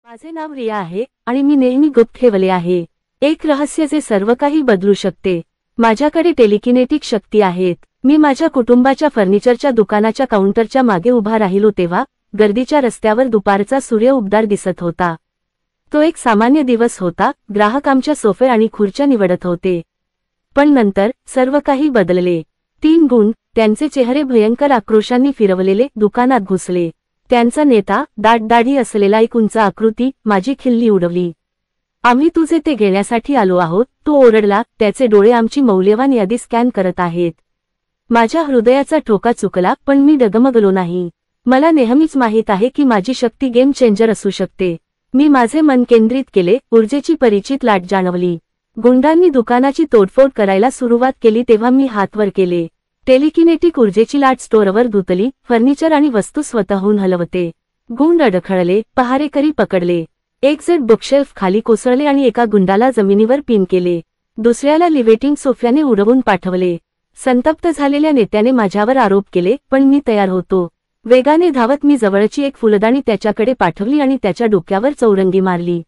माझे नाव रिया आहे आणि मी नेहमी गुप्त ठेवले आहे एक रहस्य जे सर्व काही बदलू शकते। माझ्याकडे टेलिकिनेटिक शक्ती आहेत। मी माझ्या कुटुंबाच्या फर्निचरच्या दुकानाच्या काउंटरच्या मागे उभा राहिलो तेव्हा गर्दीच्या रस्त्यावर दुपारचा सूर्य उबदार दिसत होता। तो एक सामान्य दिवस होता। ग्राहक आमच्या सोफे आणि खुर्च्या निवडत होते। पण नंतर सर्व काही बदलले। 3 गुंड, त्यांचे चेहरे भयंकर आक्रोशांनी फिरवलेले, दुकानात घुसले। त्यांचा नेता, दाट दाढी असलेला एक उंच आकृती, माझी खिल्ली उडवली। आम्ही तुझे ते घेण्यासाठी आलो आहोत, तो ओरडला। त्याचे डोळे आमची मौल्यवान यादी स्कॅन करत आहेत। माझ्या हृदयाचा ठोका चुकला, पण मी डगमगलो नाही। मला नेहमीच माहीत आहे की माझी शक्ती गेम चेंजर असू शकते। मी माझे मन केंद्रित केले, ऊर्जेची परिचित लाट जाणवली। गुंडांनी दुकानाची तोडफोड करायला सुरुवात केली तेव्हा मी हात वर केले। टेलिकिनेटिक ऊर्जेची लाट स्टोअरवर धुतली, फर्निचर आणि वस्तू स्वतःहून हलवते। गुंड अडखळले, पहारेकरी पकडले। एक जण बुकशेल्फ खाली कोसळले आणि एका गुंडाला जमिनीवर पिन केले। दुसऱ्याला लिव्हेटिंग सोफ्याने उडवून पाठवले। संतप्त झालेल्या नेत्याने माझ्यावर आरोप केले, पण मी तयार होतो। वेगाने धावत मी जवळची एक फुलदाणी त्याच्याकडे पाठवली आणि त्याच्या डोक्यावर चौरंगी मारली।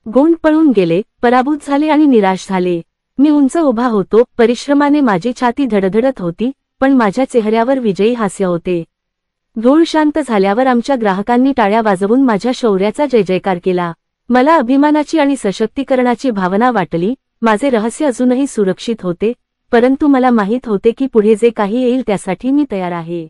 गुंड पळून गेले, पराभूत झाले आणि निराश झाले। मी उंच उभा होतो, परिश्रमाने माझी छाती धडधडत होती, पण माझ्या चेहऱ्यावर विजयी हास्य होते। धूळ शांत झाल्यावर आमच्या ग्राहकांनी टाळ्या वाजवून माझ्या शौर्याचा जय जयकार केला। मला अभिमानाची आणि सशक्तीकरणाची भावना वाटली। माझे रहस्य अजूनही सुरक्षित होते, परंतु मला माहीत होते की पुढे जे काही येईल त्यासाठी मी तयार आहे।